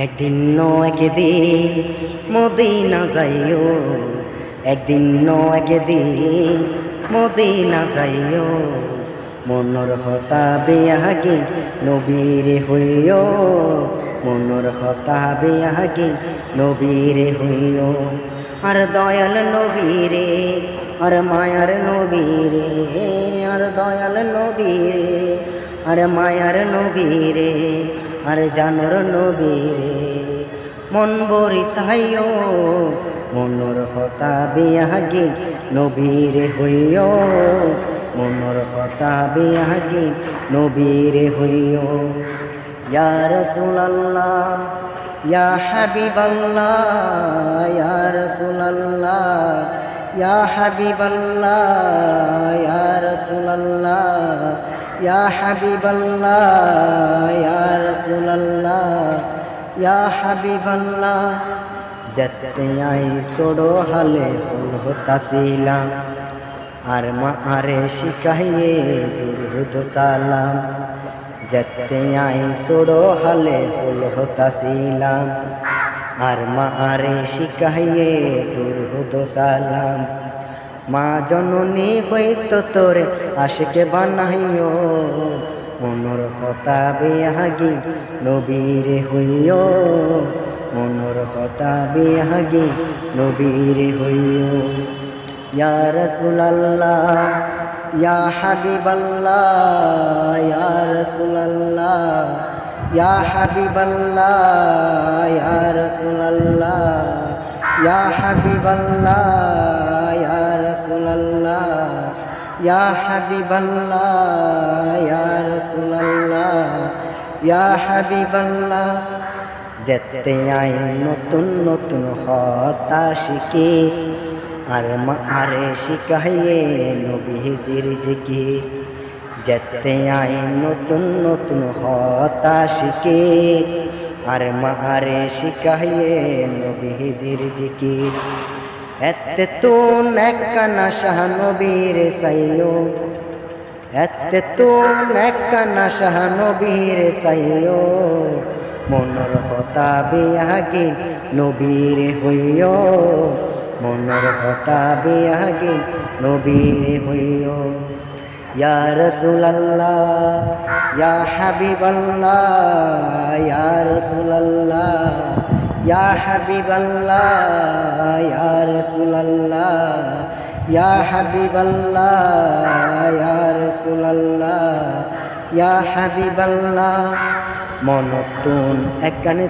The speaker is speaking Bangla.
একদিন একদিন মদিনা যাইও, একদিন একদিন মদিনা যাইও, মনোর হতা বেয়াগি নবীরে হইও, মনোর হতা বেয়াগি নবীরে হইও। আর দয়াল নবীরে, আর মায়ার নবীরে, আর দয়াল নবীরে, আর মায়ার নবীরে, আর জানর নবীরে মন বরি সাহাইও, মনোর হতা বেয়াগি নবীরে হইও, মনোর হতা বেয়াগি নবীরে হইও। ইয়া রাসূলুল্লাহ ইয়া হাবিবাল্লাহ, ইয়া রাসূলুল্লাহ ইয়া হাবিবাল্লাহ, ইয়া রাসূলুল্লাহ ইয়া হাবিবাল্লাহ, ইয়া রাসূলুল্লাহ ইয়া হাবিবাল্লাহ। যেতে আই ছোড়ো হালে ফুল হতাছিলাম, আর মা আরে শিখাইয়ে দুরুদ সালাম। যেতে আই ছোড়ো হালে ফুল হতাছিলাম, আর মা আরে শিখাইয়ে দুরুদ সালাম। মা জননী হইতো তোরে আশিকে বানাইও, মনোর হতা বেয়াগি নবীরে হইও, মনোর হতা বেয়াগি নবীরে হইও। ইয়া রাসূলুল্লাহ ইয়া হাবিবাল্লাহ, ইয়া রাসূলুল্লাহ ইয়া হাবিবাল্লাহ, ইয়া রাসূলুল্লাহ ইয়া হাবিবাল্লাহ, ইয়া রাসূলুল্লাহ ইয়া হাবিবাল্লাহ, ইয়া রাসূলুল্লাহ ইয়া হাবিবাল্লাহ। যেতে আই নতুন নতুন হতা শিখি, আর মা আরে শিখাইয়ে নবীজির জিকির। যেতে আই নতুন নতুন হতা শিখি, আর মা আরে শিখাইয়ে নবীজির জিকির। এতে তুন একখানা শাহ নবীর সাইও, এতে তুন একখানা শাহ নবীর সাইও, মনোর হতা বেয়াগি নবীরে হইও, মনোর হতা বেয়াগি নবীরে হইও। ইয়া রাসূলুল্লাহ ইয়া হাবিবাল্লাহ, ইয়া রাসূলুল্লাহ ইয়া হাবিবাল্লাহ, ইয়া রাসূলুল্লাহ ইয়া হাবিবাল্লাহ, ইয়া রাসূলুল্লাহ ইয়া হাবিবাল্লাহ। মনতুন একখানে